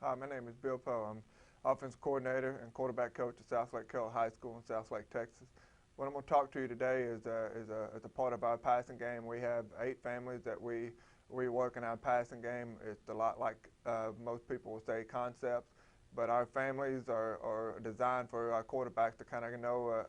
Hi, my name is Bill Poe. I'm offensive coordinator and quarterback coach at Southlake Carroll High School in Southlake, Texas. What I'm going to talk to you today is a part of our passing game. We have 8 families that we work in our passing game. It's a lot like most people will say concepts, but our families are designed for our quarterbacks to kind of know,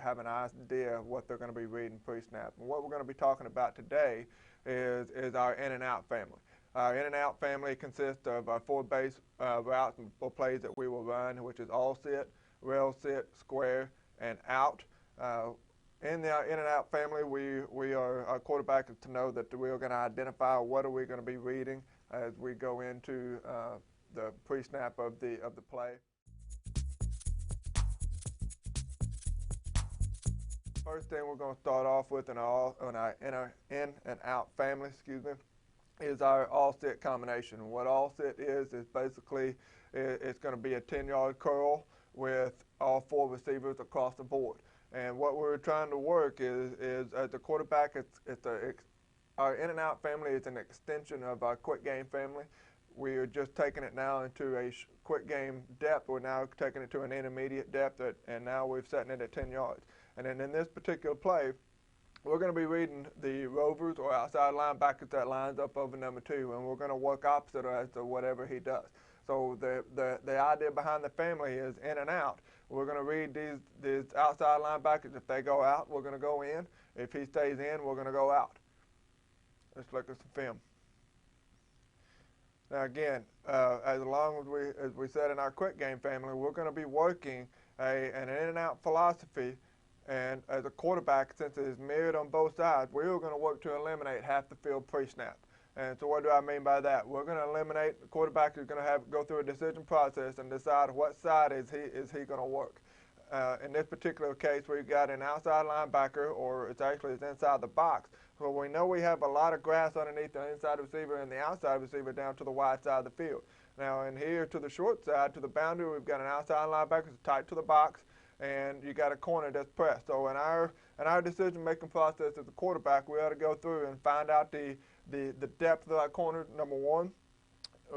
have an idea of what they're going to be reading pre-snap. And what we're going to be talking about today is our in and out family. Our in and out family consists of our 4 base routes or plays that we will run, which is all sit, rail sit, square, and out. In the in and out family, our quarterback is to know that we are going to identify what are we going to be reading as we go into the pre-snap of the play. First thing we're going to start off with in our in and out family, is our all-sit combination. What all-sit is basically it's going to be a 10-yard curl with all 4 receivers across the board. And what we're trying to work is as a quarterback, our in and out family is an extension of our quick game family. We are just taking it now into a quick game depth. We're now taking it to an intermediate depth, and now we're setting it at 10 yards. And then in this particular play, we're going to be reading the rovers or outside linebackers that lines up over number 2, and we're going to work opposite as to whatever he does. So the idea behind the family is in and out. We're going to read these outside linebackers. If they go out, we're going to go in. If he stays in, we're going to go out. Let's look at some film. Now again, as long as we said in our quick game family, we're going to be working an in and out philosophy. And as a quarterback, since it is mirrored on both sides, we're going to work to eliminate half the field pre-snap. And so what do I mean by that? We're going to eliminate, the quarterback is going to go through a decision process and decide what side is he going to work. In this particular case, we've got an outside linebacker, or it's inside the box. So we know we have a lot of grass underneath the inside receiver and the outside receiver down to the wide side of the field. Now in here to the short side, to the boundary, we've got an outside linebacker that's tight to the box, and you got a corner that's pressed. So in our decision-making process as a quarterback, we ought to go through and find out the depth of that corner. Number 1,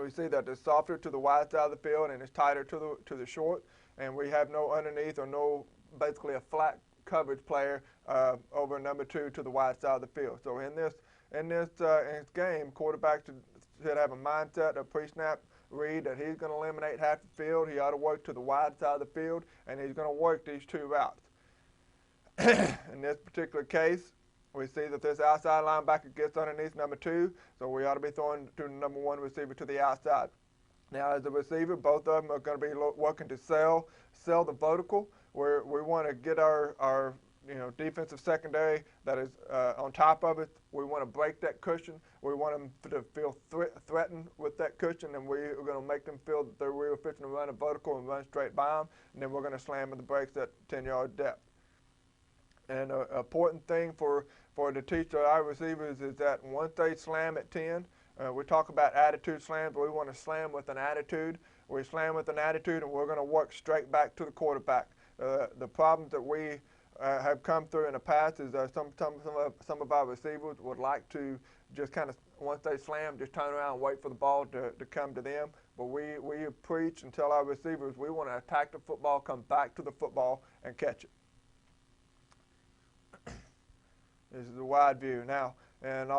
we see that it's softer to the wide side of the field and it's tighter to the short, and we have no underneath or no basically a flat coverage player over number 2 to the wide side of the field. So in this game, quarterback should have a mindset of pre-snap read that he's going to eliminate half the field. He ought to work to the wide side of the field, and he's going to work these 2 routes. In this particular case, we see that this outside linebacker gets underneath number 2, so we ought to be throwing to number 1 receiver to the outside. Now, as a receiver, both of them are going to be working to sell the vertical, where we want to get our defensive secondary that is on top of it. We want to break that cushion. We want them to feel threatened with that cushion, and we're going to make them feel that we're fixing to run a vertical and run straight by them, and then we're going to slam the brakes at 10-yard depth. And an important thing for to teach our receivers is that once they slam at 10, we talk about attitude slams, but we want to slam with an attitude. We slam with an attitude, and we're going to work straight back to the quarterback. The problems that we have come through in the past is some of our receivers would like to just kind of, once they slam, just turn around and wait for the ball to come to them. But we preach and tell our receivers we want to attack the football, come back to the football, and catch it. This is a wide view now, and